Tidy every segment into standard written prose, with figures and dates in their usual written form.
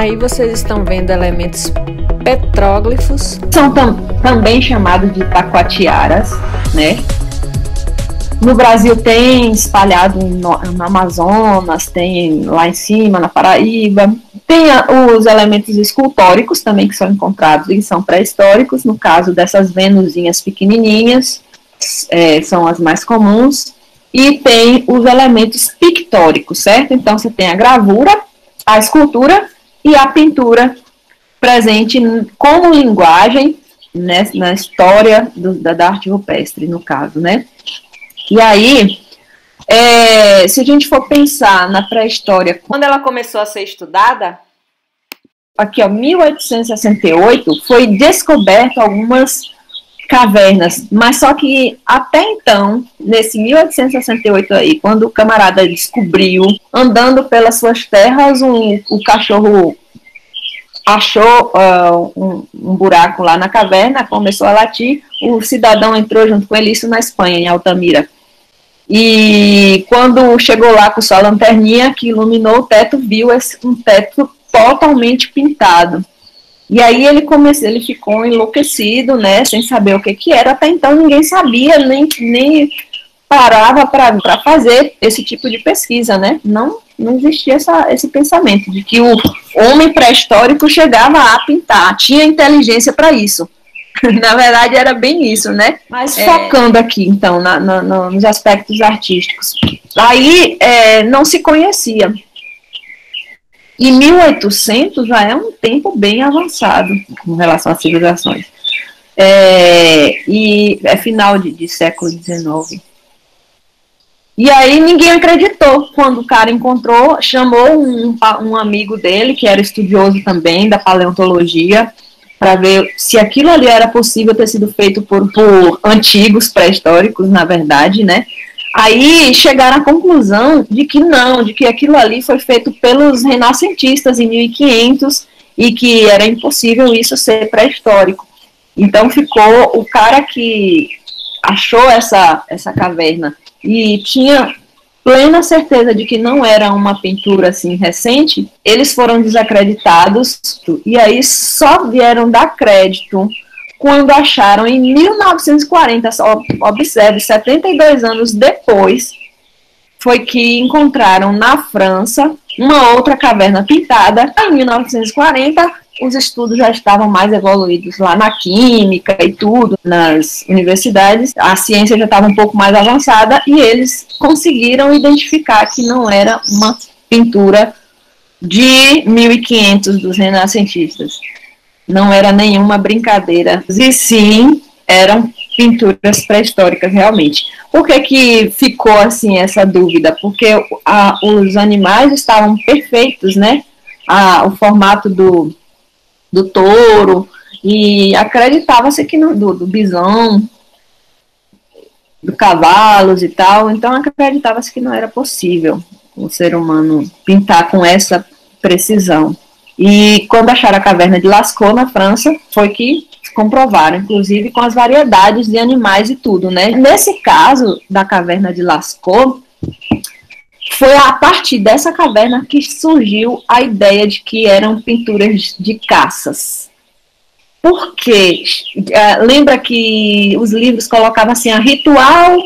Aí vocês estão vendo elementos petróglifos. São também chamados de taquatiaras, né? No Brasil tem espalhado no Amazonas, tem lá em cima, na Paraíba. Tem os elementos escultóricos também que são encontrados e são pré-históricos, no caso dessas venusinhas pequenininhas, são as mais comuns. E tem os elementos pictóricos, certo? Então você tem a gravura, a escultura e a pintura presente como linguagem, né, na história da arte rupestre, no caso, né? E aí, se a gente for pensar na pré-história, Quando ela começou a ser estudada, aqui, ó, 1868, foi descoberto algumas cavernas, mas só que até então, nesse 1868 aí, quando o camarada descobriu, andando pelas suas terras, o cachorro achou um buraco lá na caverna, começou a latir, o cidadão entrou junto com ele, isso na Espanha, em Altamira. E quando chegou lá com sua lanterninha, que iluminou o teto, viu um teto totalmente pintado. E aí ele ficou enlouquecido, né, sem saber o que era. Até então ninguém sabia, nem parava para fazer esse tipo de pesquisa, né? Não existia esse pensamento de que o homem pré-histórico chegava a pintar, tinha inteligência para isso. Na verdade era bem isso, né? Mas focando aqui, então, nos aspectos artísticos. Aí não se conhecia. E 1800 já é um tempo bem avançado com relação às civilizações. E é final de século XIX. E aí ninguém acreditou quando o cara encontrou, chamou um amigo dele, que era estudioso também da paleontologia, para ver se aquilo ali era possível ter sido feito por antigos pré-históricos, na verdade, né? Aí chegaram à conclusão de que não, de que aquilo ali foi feito pelos renascentistas em 1500 e que era impossível isso ser pré-histórico. Então ficou o cara que achou essa caverna e tinha plena certeza de que não era uma pintura assim recente, eles foram desacreditados e aí só vieram dar crédito quando acharam em 1940, observe, 72 anos depois, foi que encontraram na França uma outra caverna pintada. Em 1940, os estudos já estavam mais evoluídos lá na química e tudo, nas universidades, a ciência já estava um pouco mais avançada e eles conseguiram identificar que não era uma pintura de 1500 dos renascentistas. Não era nenhuma brincadeira, e sim, eram pinturas pré-históricas realmente. Por que ficou assim essa dúvida? Porque os animais estavam perfeitos, né? O formato do touro, e acreditava-se que do bisão, do cavalos e tal, então acreditava-se que não era possível o ser humano pintar com essa precisão. E quando acharam a caverna de Lascaux, na França, foi que comprovaram, inclusive com as variedades de animais e tudo, né? Nesse caso da caverna de Lascaux, foi a partir dessa caverna que surgiu a ideia de que eram pinturas de caças. Por quê? Lembra que os livros colocavam assim, ritual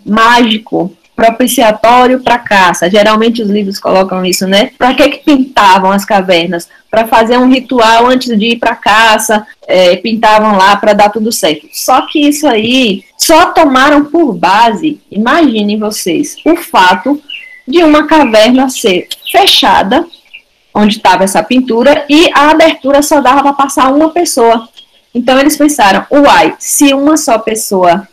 mágico propiciatório para caça. Geralmente os livros colocam isso, né? Para que pintavam as cavernas? Para fazer um ritual antes de ir para caça, pintavam lá para dar tudo certo. Só que isso aí só tomaram por base, imaginem vocês, o fato de uma caverna ser fechada, onde estava essa pintura, e a abertura só dava para passar uma pessoa. Então eles pensaram, uai, se uma só pessoa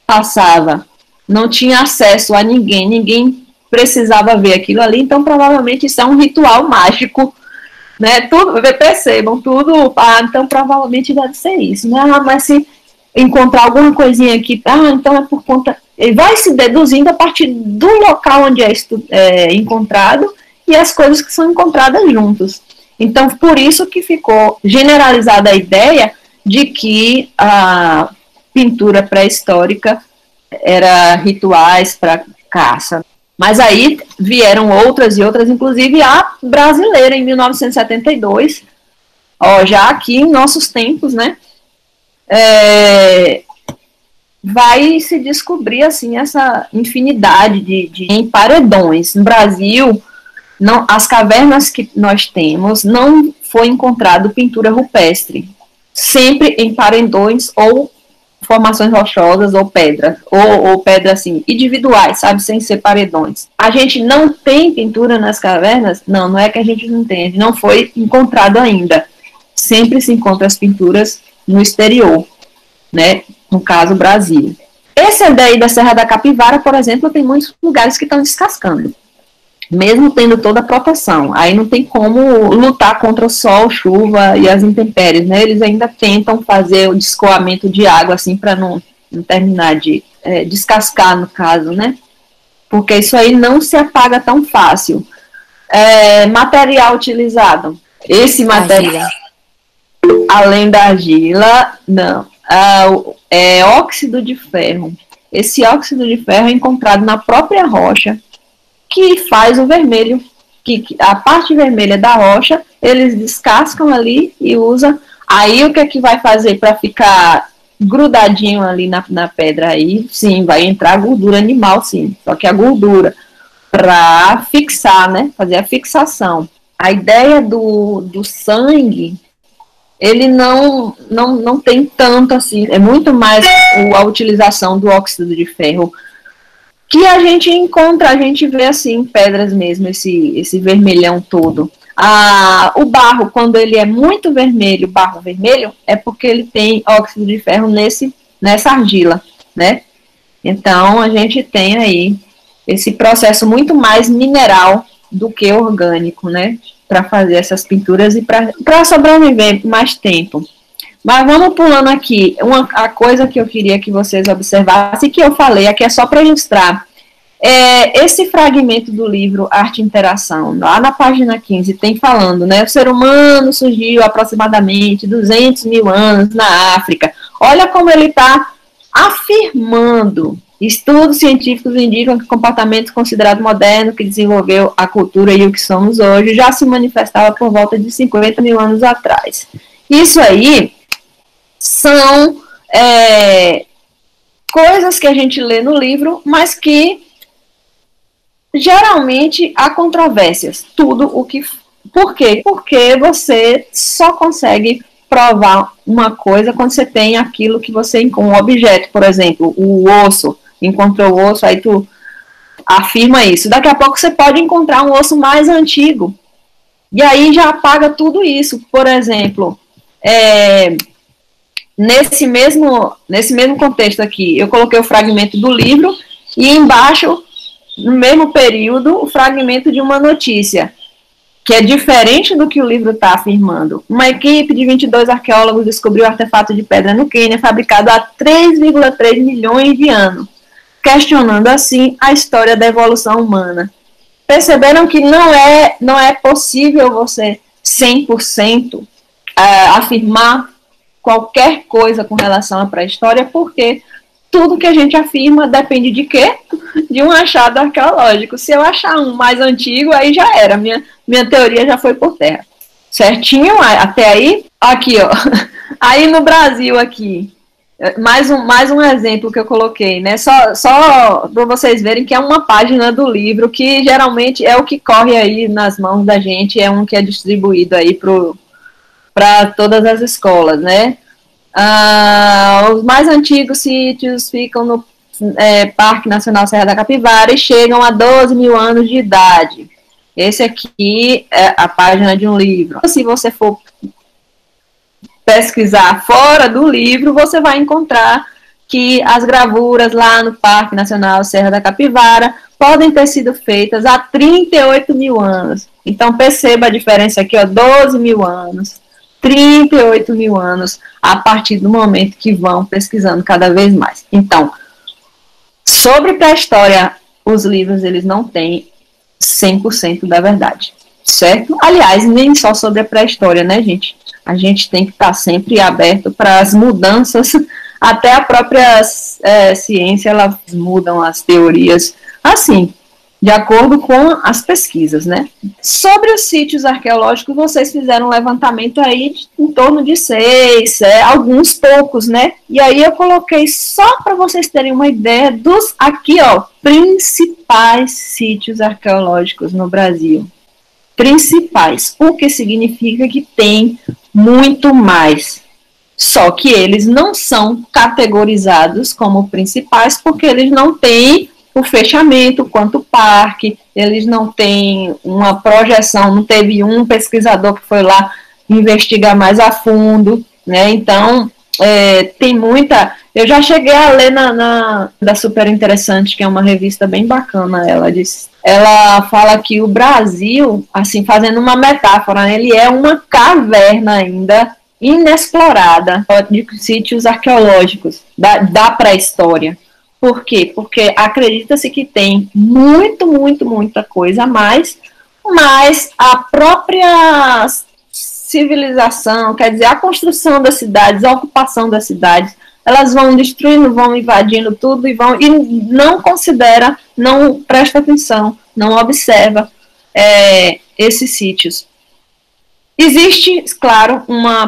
passava, não tinha acesso a ninguém precisava ver aquilo ali, então provavelmente isso é um ritual mágico, né? Tudo, percebam, tudo, então provavelmente deve ser isso, né? Mas se encontrar alguma coisinha aqui, então é por conta, ele vai se deduzindo a partir do local onde é encontrado e as coisas que são encontradas juntos. Então, por isso que ficou generalizada a ideia de que a pintura pré-histórica era rituais para caça. Mas aí vieram outras e outras, inclusive a brasileira, em 1972, ó, já aqui em nossos tempos, né, vai se descobrir, assim, essa infinidade de paredões. No Brasil, não, as cavernas que nós temos, não foi encontrado pintura rupestre, sempre em paredões ou formações rochosas ou pedras, ou pedras assim, individuais, sabe, sem ser paredões. A gente não tem pintura nas cavernas? Não, não é que a gente não tem, não foi encontrado ainda. Sempre se encontra as pinturas no exterior, né, no caso Brasil. Esse daí da Serra da Capivara, por exemplo, tem muitos lugares que estão descascando, mesmo tendo toda a proteção. Aí não tem como lutar contra o sol, chuva e as intempéries, né? Eles ainda tentam fazer o descoamento de água, assim, para não terminar de descascar, no caso, né? Porque isso aí não se apaga tão fácil. Material utilizado. Esse material, além da argila, não. É óxido de ferro. Esse óxido de ferro é encontrado na própria rocha, que faz o vermelho, que a parte vermelha da rocha, eles descascam ali e usam. Aí o que é que vai fazer para ficar grudadinho ali na pedra? Aí sim, vai entrar gordura animal, sim. Só que a gordura, para fixar, né, fazer a fixação. A ideia do sangue, ele não tem tanto assim, é muito mais a utilização do óxido de ferro, que a gente encontra, a gente vê assim, em pedras mesmo, esse vermelhão todo. O barro, quando ele é muito vermelho, barro vermelho, é porque ele tem óxido de ferro nessa argila, né? Então, a gente tem aí esse processo muito mais mineral do que orgânico, né? Para fazer essas pinturas e para sobreviver mais tempo. Mas vamos pulando aqui. A coisa que eu queria que vocês observassem, que eu falei, aqui é só para ilustrar. Esse fragmento do livro Arte e Interação, lá na página 15, tem falando, né? O ser humano surgiu aproximadamente 200 mil anos na África. Olha como ele está afirmando. Estudos científicos indicam que o comportamento considerado moderno que desenvolveu a cultura e o que somos hoje já se manifestava por volta de 50 mil anos atrás. Isso aí são coisas que a gente lê no livro, mas que geralmente há controvérsias. Por quê? Porque você só consegue provar uma coisa quando você tem aquilo que você encontra, um objeto, por exemplo, o osso, encontrou o osso, aí tu afirma isso. Daqui a pouco você pode encontrar um osso mais antigo, e aí já apaga tudo isso. Por exemplo, nesse mesmo contexto aqui, eu coloquei o fragmento do livro, e embaixo, no mesmo período, o fragmento de uma notícia, que é diferente do que o livro está afirmando. Uma equipe de 22 arqueólogos descobriu um artefato de pedra no Quênia, fabricado há 3,3 milhões de anos, questionando assim a história da evolução humana. Perceberam que não é possível você 100% afirmar qualquer coisa com relação à pré-história, porque tudo que a gente afirma depende de quê? De um achado arqueológico. Se eu achar um mais antigo, aí já era. Minha teoria já foi por terra. Certinho? Até aí? Aqui, ó. Aí no Brasil, aqui. Mais um exemplo que eu coloquei, né? Só para vocês verem que é uma página do livro, que geralmente é o que corre aí nas mãos da gente, é um que é distribuído aí para todas as escolas, né? Os mais antigos sítios ficam no Parque Nacional Serra da Capivara e chegam a 12 mil anos de idade. Esse aqui é a página de um livro. Se você for pesquisar fora do livro, você vai encontrar que as gravuras lá no Parque Nacional Serra da Capivara podem ter sido feitas há 38 mil anos. Então perceba a diferença aqui, ó, 12 mil anos. 38 mil anos, a partir do momento que vão pesquisando cada vez mais. Então, sobre pré-história, os livros, eles não têm 100% da verdade, certo? Aliás, nem só sobre a pré-história, né, gente? A gente tem que estar sempre aberto para as mudanças, até a própria ciência, elas mudam as teorias, assim, de acordo com as pesquisas, né? Sobre os sítios arqueológicos, vocês fizeram um levantamento aí em torno de 6, alguns poucos, né? E aí eu coloquei só para vocês terem uma ideia dos, aqui, ó, principais sítios arqueológicos no Brasil. Principais, o que significa que tem muito mais. Só que eles não são categorizados como principais porque eles não têm o fechamento quanto parque, eles não têm uma projeção, não teve um pesquisador que foi lá investigar mais a fundo, né? Então, tem muita... Eu já cheguei a ler da Super Interessante, que é uma revista bem bacana, ela fala que o Brasil, assim, fazendo uma metáfora, ele é uma caverna ainda inexplorada de sítios arqueológicos da pré-história. Por quê? Porque acredita-se que tem muita coisa a mais, mas a própria civilização, quer dizer, a construção das cidades, a ocupação das cidades, elas vão destruindo, vão invadindo tudo e não considera, não presta atenção, não observa esses sítios. Existe, claro,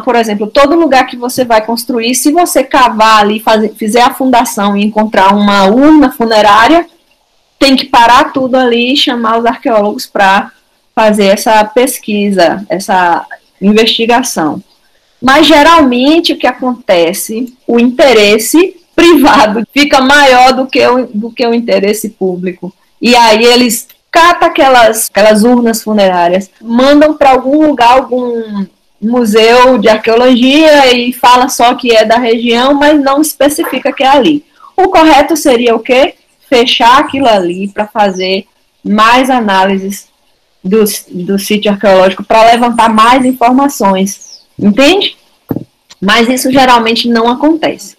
por exemplo, todo lugar que você vai construir, se você cavar ali, fizer a fundação e encontrar uma urna funerária, tem que parar tudo ali e chamar os arqueólogos para fazer essa pesquisa, essa investigação. Mas, geralmente, o que acontece, o interesse privado fica maior do que o interesse público. E aí eles cata aquelas urnas funerárias, mandam para algum lugar, algum museu de arqueologia e fala só que é da região, mas não especifica que é ali. O correto seria o quê? Fechar aquilo ali para fazer mais análises do sítio arqueológico, para levantar mais informações, entende? Mas isso geralmente não acontece.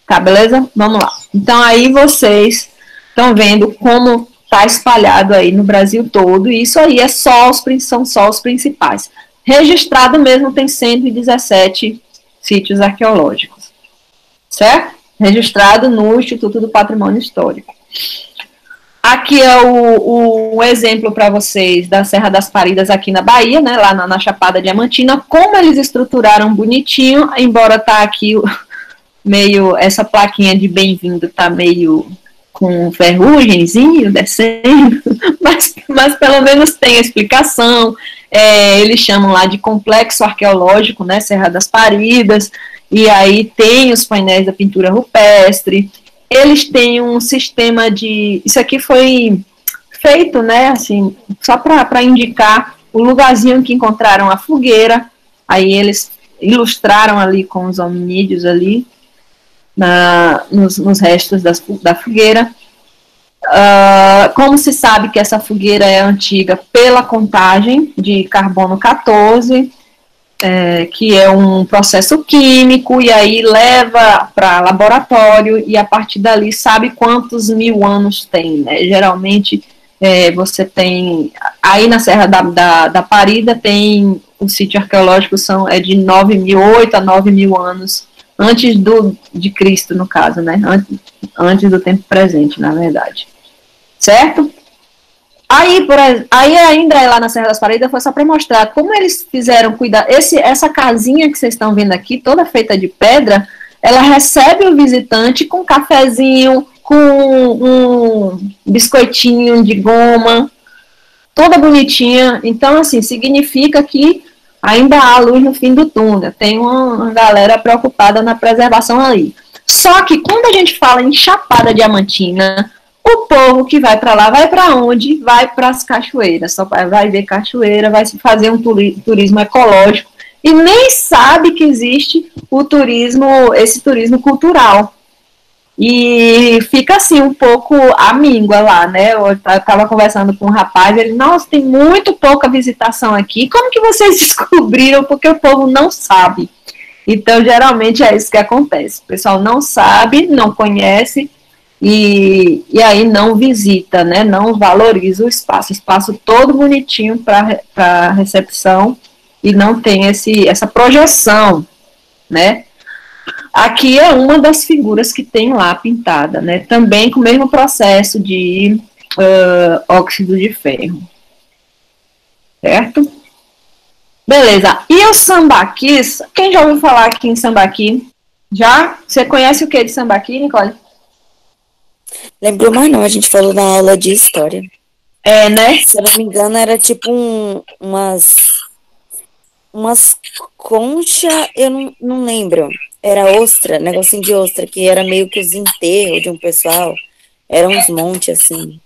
Tá, beleza? Vamos lá. Então aí vocês estão vendo como está espalhado aí no Brasil todo, e isso aí são só os principais. Registrado mesmo tem 117 sítios arqueológicos, certo? Registrado no Instituto do Patrimônio Histórico. Aqui é o exemplo para vocês da Serra das Paridas aqui na Bahia, né, lá na Chapada Diamantina, como eles estruturaram bonitinho, embora tá aqui meio, essa plaquinha de bem-vindo tá meio com ferrugenzinho descendo, mas pelo menos tem a explicação. Eles chamam lá de complexo arqueológico, né, Serra das Paridas, e aí tem os painéis da pintura rupestre. Eles têm um sistema de... Isso aqui foi feito, né, assim, só para indicar o lugarzinho que encontraram a fogueira. Aí eles ilustraram ali com os hominídeos ali, nos restos da fogueira. Como se sabe que essa fogueira é antiga pela contagem de carbono 14, que é um processo químico, e aí leva para laboratório, e a partir dali sabe quantos mil anos tem, né? Geralmente você tem, aí na Serra da Parida tem o sítio arqueológico, é de 9.008 a 9.000 anos, antes de Cristo, no caso, né? Antes do tempo presente, na verdade. Certo? Aí ainda lá na Serra das Paridas foi só para mostrar como eles fizeram cuidar. Essa casinha que vocês estão vendo aqui, toda feita de pedra, ela recebe o visitante com um cafezinho, com um biscoitinho de goma, toda bonitinha. Então, assim, significa que ainda há luz no fim do túnel. Tem uma galera preocupada na preservação ali. Só que quando a gente fala em Chapada Diamantina, o povo que vai para lá vai para onde? Vai para as cachoeiras. Só vai ver cachoeira, vai se fazer um turismo ecológico e nem sabe que existe esse turismo cultural. E fica assim um pouco amíngua lá, né? Eu estava conversando com um rapaz, ele, nossa, tem muito pouca visitação aqui. Como que vocês descobriram? Porque o povo não sabe. Então, geralmente é isso que acontece. O pessoal não sabe, não conhece e aí não visita, né? Não valoriza o espaço todo bonitinho para recepção e não tem essa projeção, né? Aqui é uma das figuras que tem lá pintada, né? Também com o mesmo processo de óxido de ferro. Certo? Beleza. E o sambaquis? Quem já ouviu falar aqui em sambaqui? Já? Você conhece o que de sambaqui, Nicole? Lembrou mais não, a gente falou na aula de história. É, né? Se eu não me engano, era tipo umas conchas, eu não lembro. Era ostra, negocinho de ostra, que era meio que os enterros de um pessoal. Eram uns montes, assim.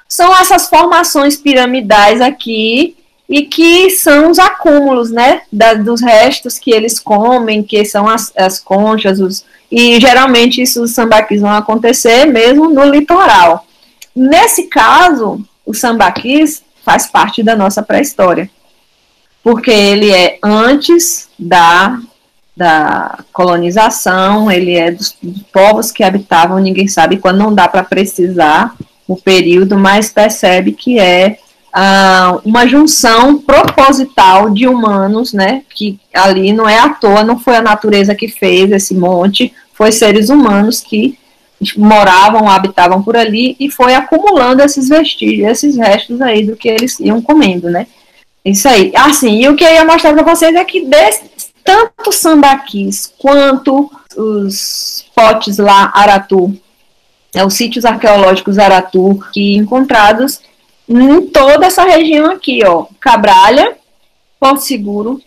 São essas formações piramidais aqui e que são os acúmulos, né, dos restos que eles comem, que são as conchas, e geralmente os sambaquis vão acontecer mesmo no litoral. Nesse caso, o sambaquis faz parte da nossa pré-história, porque ele é antes da colonização, ele é dos povos que habitavam, ninguém sabe quando, não dá para precisar o período, mas percebe que é uma junção proposital de humanos, né, que ali não é à toa, não foi a natureza que fez esse monte, foi seres humanos que moravam, habitavam por ali e foi acumulando esses vestígios, esses restos aí do que eles iam comendo, né. Isso aí. Assim, e o que eu ia mostrar para vocês é que tanto sambaquis quanto os potes lá, Aratu, os sítios arqueológicos Aratu, que encontrados em toda essa região aqui, ó, Cabralha, Porto Seguro,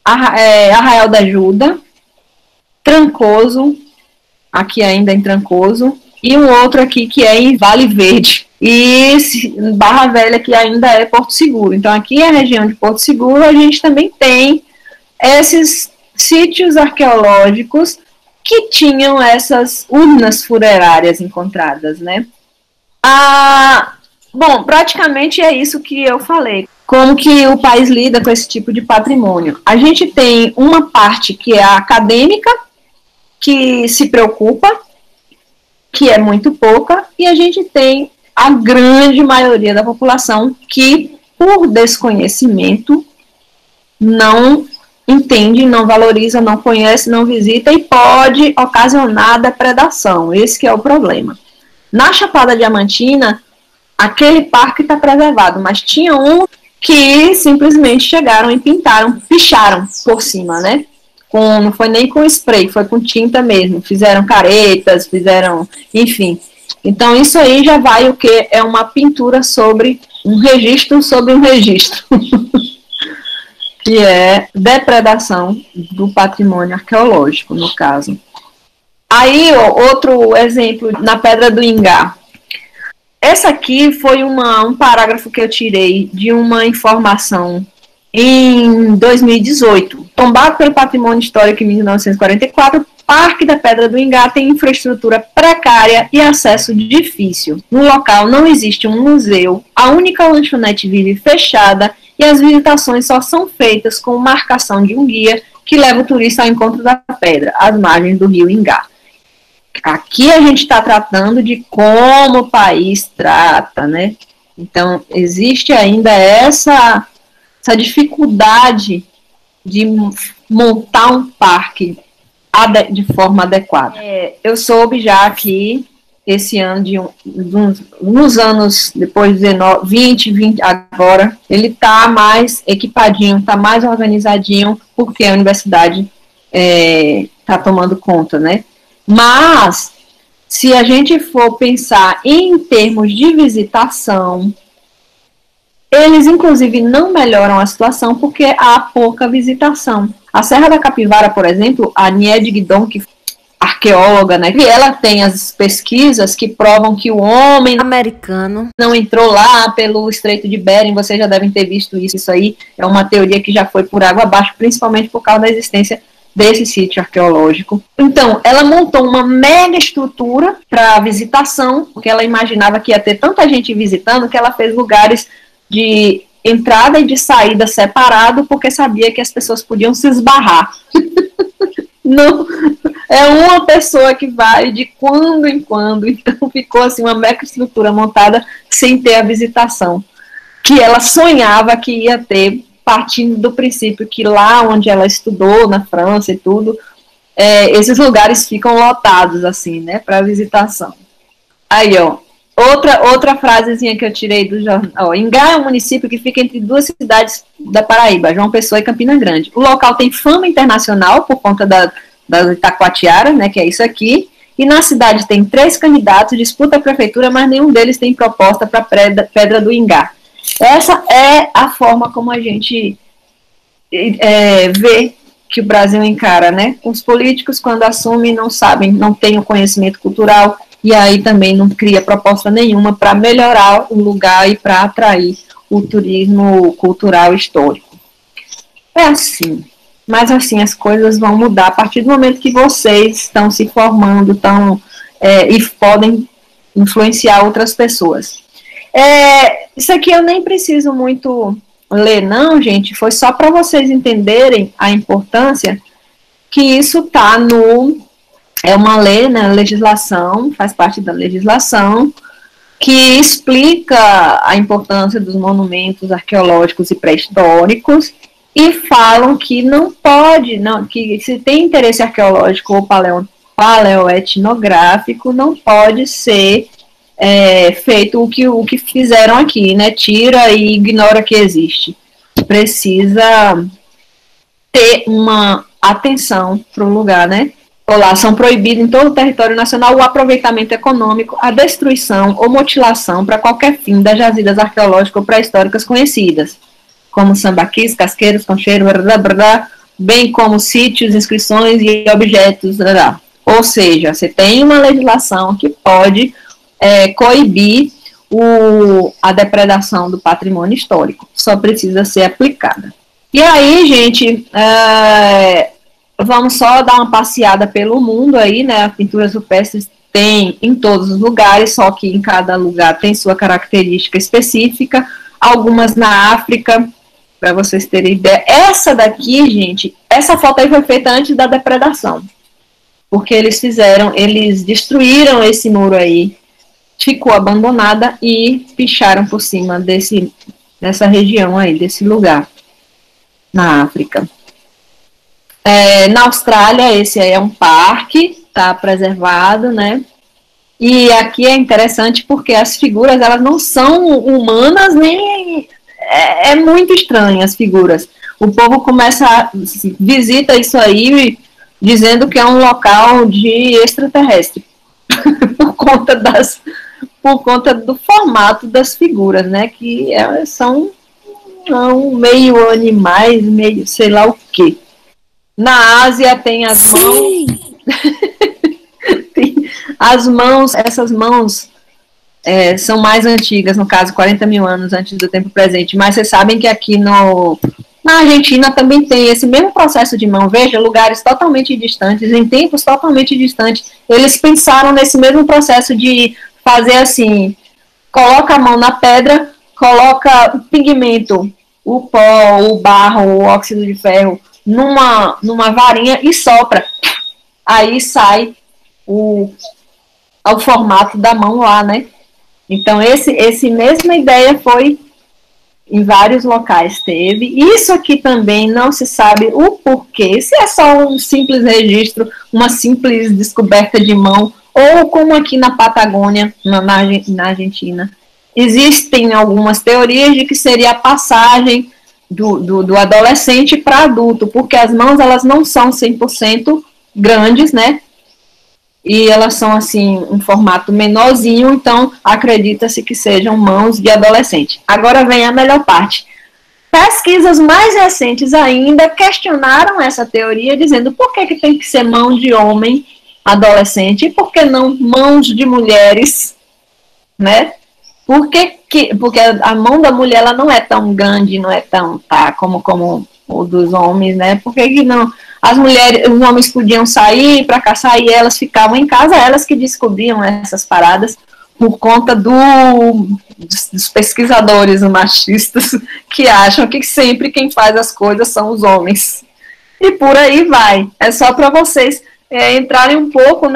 Arraial da Ajuda, Trancoso, aqui ainda em Trancoso, e um outro aqui que é em Vale Verde, e Barra Velha, que ainda é Porto Seguro. Então, aqui é a região de Porto Seguro, a gente também tem esses sítios arqueológicos que tinham essas urnas funerárias encontradas, né? Bom, praticamente é isso que eu falei. Como que o país lida com esse tipo de patrimônio? A gente tem uma parte que é a acadêmica, que se preocupa, que é muito pouca, e a gente tem a grande maioria da população que, por desconhecimento, não entende, não valoriza, não conhece, não visita e pode ocasionar depredação. Esse que é o problema. Na Chapada Diamantina, aquele parque está preservado, mas tinha um que simplesmente chegaram e picharam por cima, né? Não foi nem com spray, foi com tinta mesmo. Fizeram caretas, enfim. Então, isso aí já vai o que? É uma pintura sobre um registro, que é depredação do patrimônio arqueológico, no caso. Aí, outro exemplo, na Pedra do Ingá. Essa aqui foi um parágrafo que eu tirei de uma informação em 2018. Tombado pelo patrimônio histórico em 1944, Parque da Pedra do Ingá tem infraestrutura precária e acesso difícil. No local não existe um museu, a única lanchonete vive fechada e as visitações só são feitas com marcação de um guia que leva o turista ao encontro da pedra, às margens do rio Ingá. Aqui a gente está tratando de como o país trata, né? Então, existe ainda essa dificuldade de montar um parque de forma adequada. Eu soube já que esse ano, uns anos depois de 20 agora, ele está mais equipadinho, está mais organizadinho, porque a universidade está tomando conta, né? Mas, se a gente for pensar em termos de visitação, eles, inclusive, não melhoram a situação porque há pouca visitação. A Serra da Capivara, por exemplo, a Niede Guidon, que é arqueóloga, né, e ela tem as pesquisas que provam que o homem americano não entrou lá pelo Estreito de Bering, vocês já devem ter visto isso. Isso aí é uma teoria que já foi por água abaixo, principalmente por causa da existência desse sítio arqueológico. Então, ela montou uma mega estrutura para visitação, porque ela imaginava que ia ter tanta gente visitando que ela fez lugares de entrada e de saída separado, porque sabia que as pessoas podiam se esbarrar. Não, é uma pessoa que vai de quando em quando, então ficou assim uma mega estrutura montada sem ter a visitação, que ela sonhava que ia ter, partindo do princípio que lá onde ela estudou, na França e tudo, esses lugares ficam lotados, assim, né, para visitação. Aí, ó, Outra frasezinha que eu tirei do jornal. Ingá é um município que fica entre duas cidades da Paraíba, João Pessoa e Campina Grande. O local tem fama internacional por conta da Itacoatiara, né, que é isso aqui. E na cidade tem 3 candidatos, disputa a prefeitura, mas nenhum deles tem proposta para Pedra do Ingá. Essa é a forma como a gente vê que o Brasil encara, né? Os políticos, quando assumem, não sabem, não têm o conhecimento cultural, e aí também não cria proposta nenhuma para melhorar o lugar e para atrair o turismo cultural histórico. É assim, mas assim, as coisas vão mudar a partir do momento que vocês estão se formando e podem influenciar outras pessoas. Isso aqui eu nem preciso muito ler, não, gente, foi só para vocês entenderem a importância que isso está é uma lei, né, legislação, faz parte da legislação, que explica a importância dos monumentos arqueológicos e pré-históricos, e falam que não pode, que se tem interesse arqueológico ou paleoetnográfico, não pode ser feito o que fizeram aqui, né, tira e ignora que existe. Precisa ter uma atenção para o lugar, né? Lá são proibidos em todo o território nacional o aproveitamento econômico, a destruição ou mutilação para qualquer fim das jazidas arqueológicas ou pré-históricas conhecidas, como sambaquis, casqueiros, concheiros, bem como sítios, inscrições e objetos. Ou seja, você tem uma legislação que pode coibir a depredação do patrimônio histórico, só precisa ser aplicada. E aí, gente, vamos só dar uma passeada pelo mundo aí, né? As pinturas rupestres tem em todos os lugares, só que em cada lugar tem sua característica específica. Algumas na África, para vocês terem ideia. Essa daqui, gente, essa foto aí foi feita antes da depredação, porque eles destruíram esse muro aí, ficou abandonada e picharam por cima dessa região aí, desse lugar, na África. Na Austrália, esse aí é um parque, está preservado, né? E aqui é interessante porque as figuras, elas não são humanas, nem... É muito estranho as figuras. O povo visita isso aí dizendo que é um local de extraterrestre, por conta do formato das figuras, né? Que são meio animais, meio sei lá o quê. Na Ásia tem as mãos. Tem as mãos, essas mãos são mais antigas, no caso, 40 mil anos antes do tempo presente. Mas vocês sabem que aqui na Argentina também tem esse mesmo processo de mão. Veja, lugares totalmente distantes, em tempos totalmente distantes. Eles pensaram nesse mesmo processo de fazer assim: coloca a mão na pedra, coloca o pigmento, o pó, o barro, o óxido de ferro numa varinha e sopra. Aí sai o formato da mão lá, né? Então, esse mesma ideia foi em vários locais, teve. Isso aqui também não se sabe o porquê, se é só um simples registro, uma simples descoberta de mão, ou como aqui na Patagônia, na Argentina. Existem algumas teorias de que seria a passagem do adolescente para adulto, porque as mãos, elas não são 100% grandes, né? E elas são, assim, um formato menorzinho, então acredita-se que sejam mãos de adolescente. Agora vem a melhor parte. Pesquisas mais recentes ainda questionaram essa teoria, dizendo por que tem que ser mão de homem adolescente e por que não mãos de mulheres, né? Porque a mão da mulher, ela não é tão grande, não é tão como o dos homens, né? Por que não? Os homens podiam sair para caçar e elas ficavam em casa, elas que descobriam essas paradas por conta dos pesquisadores machistas que acham que sempre quem faz as coisas são os homens. E por aí vai. É só para vocês entrarem um pouco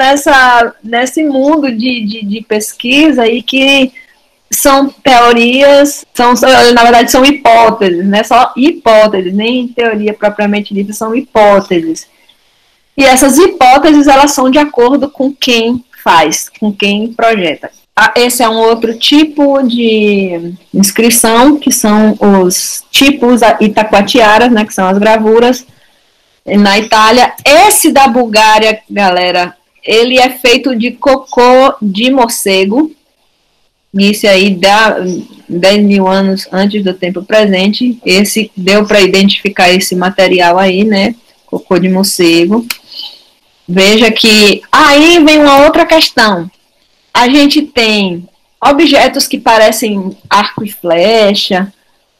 nesse mundo de pesquisa e que são teorias, na verdade são hipóteses, né? Só hipóteses, nem teoria propriamente dita, são hipóteses. E essas hipóteses, elas são de acordo com quem faz, com quem projeta. Esse é um outro tipo de inscrição, que são os tipos itacoatiaras, né, que são as gravuras na Itália. Esse da Bulgária, galera, ele é feito de cocô de morcego. Isso aí dá 10 mil anos antes do tempo presente. Esse deu para identificar esse material aí, né? Cocô de morcego. Veja que aí vem uma outra questão. A gente tem objetos que parecem arco e flecha,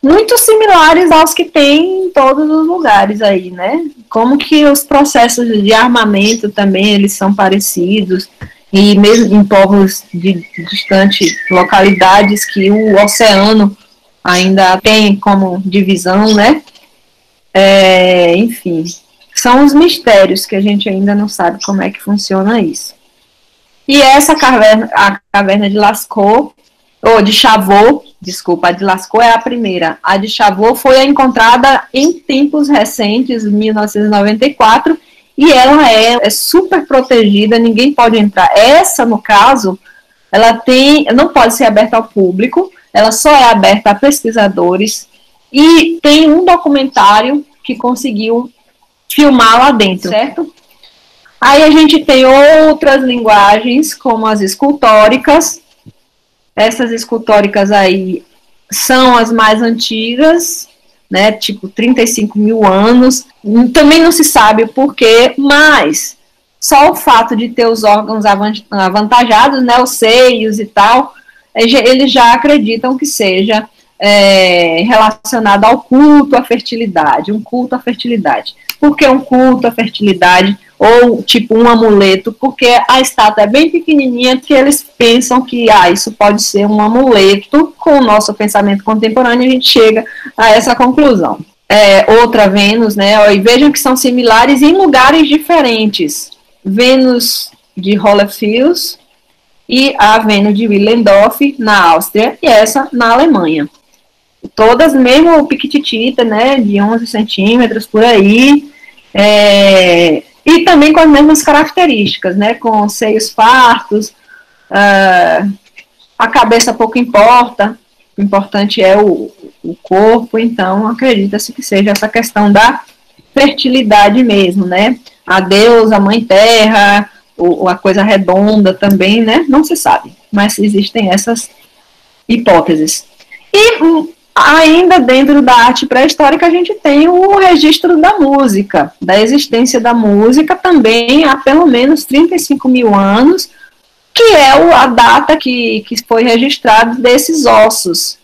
muito similares aos que tem em todos os lugares aí, né? Como que os processos de armamento também, eles são parecidos, e mesmo em povos de distantes localidades que o oceano ainda tem como divisão, né? Enfim, são os mistérios que a gente ainda não sabe como é que funciona isso. E essa caverna, a caverna de Lascaux, ou de Chavaux, desculpa, a de Lascaux é a primeira. A de Chavaux foi encontrada em tempos recentes, 1994, e ela é super protegida, ninguém pode entrar. Essa, no caso, ela não pode ser aberta ao público, ela só é aberta a pesquisadores, e tem um documentário que conseguiu filmar lá dentro, certo? Aí a gente tem outras linguagens, como as escultóricas. Essas escultóricas aí são as mais antigas, né, tipo 35 mil anos. Também não se sabe o porquê, mas só o fato de ter os órgãos avantajados, né, os seios e tal, eles já acreditam que seja relacionado ao culto à fertilidade, um culto à fertilidade. Por que um culto à fertilidade? Ou tipo um amuleto, porque a estátua é bem pequenininha, que eles pensam que isso pode ser um amuleto. Com o nosso pensamento contemporâneo, a gente chega a essa conclusão. Outra Vênus, né? E vejam que são similares em lugares diferentes. Vênus de Hohlefels e a Vênus de Willendorf, na Áustria, e essa na Alemanha. Todas mesmo piquititita, né? De 11 centímetros por aí. E também com as mesmas características, né, com seios fartos, a cabeça pouco importa, o importante é o corpo, então acredita-se que seja essa questão da fertilidade mesmo, né, a deusa, a mãe terra, ou a coisa redonda também, né, não se sabe, mas existem essas hipóteses. E ainda dentro da arte pré-histórica, a gente tem o registro da música, da existência da música também há pelo menos 35 mil anos, que é a data que foi registrada desses ossos,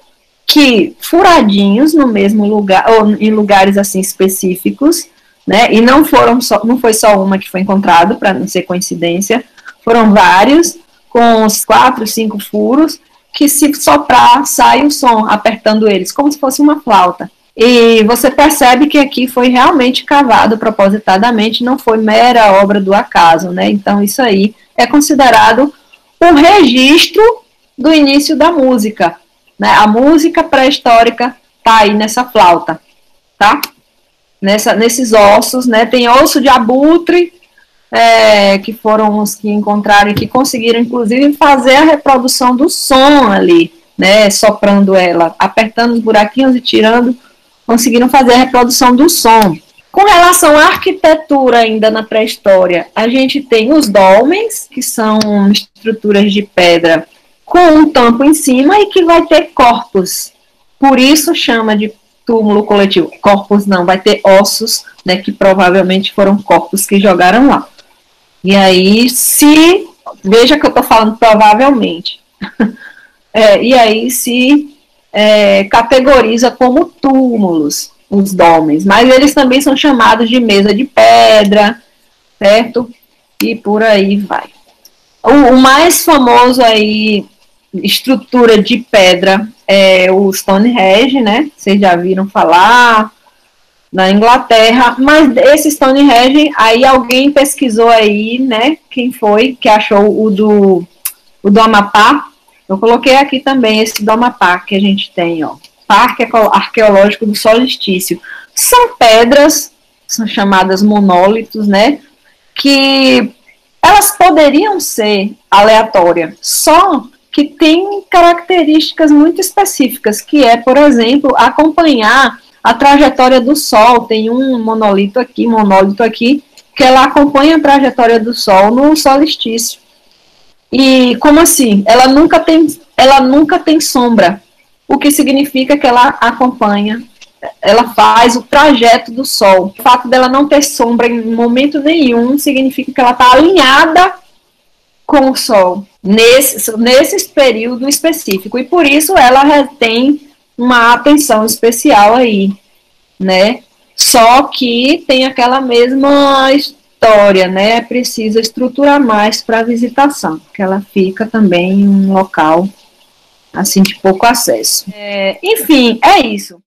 que furadinhos no mesmo lugar, ou em lugares assim específicos, né, e não foi só uma que foi encontrada, para não ser coincidência, foram vários, com uns 4, 5 furos, que se soprar, sai o som, apertando eles, como se fosse uma flauta. E você percebe que aqui foi realmente cavado propositadamente, não foi mera obra do acaso, né? Então isso aí é considerado um registro do início da música, né? A música pré-histórica tá aí nessa flauta, tá? Nesses ossos, né? Tem osso de abutre, que foram os que encontraram e que conseguiram, inclusive, fazer a reprodução do som ali, né, soprando ela, apertando os buraquinhos e tirando, conseguiram fazer a reprodução do som. Com relação à arquitetura ainda na pré-história, a gente tem os dolmens, que são estruturas de pedra com um tampo em cima e que vai ter corpos, por isso chama de túmulo coletivo. Corpos não, vai ter ossos, né, que provavelmente foram corpos que jogaram lá. E aí, veja que eu estou falando provavelmente, e aí se categoriza como túmulos os dolmens, mas eles também são chamados de mesa de pedra, certo? E por aí vai. O mais famoso aí, estrutura de pedra, é o Stonehenge, né? Vocês já viram falar, na Inglaterra, mas esse Stonehenge, aí alguém pesquisou aí, né, quem foi que achou o do Amapá. Eu coloquei aqui também esse do Amapá que a gente tem, ó, Parque Arqueológico do Solstício. São pedras, são chamadas monólitos, né, que elas poderiam ser aleatórias, só que tem características muito específicas, que é, por exemplo, acompanhar a trajetória do Sol. Tem um monolito aqui, que ela acompanha a trajetória do Sol no solstício. E como assim? Ela nunca tem sombra, o que significa que ela acompanha, ela faz o trajeto do Sol. O fato dela não ter sombra em momento nenhum significa que ela está alinhada com o Sol, nesse período específico, e por isso ela tem uma atenção especial aí, né? Só que tem aquela mesma história, né? Precisa estruturar mais para a visitação, porque ela fica também em um local assim de pouco acesso. Enfim, é isso.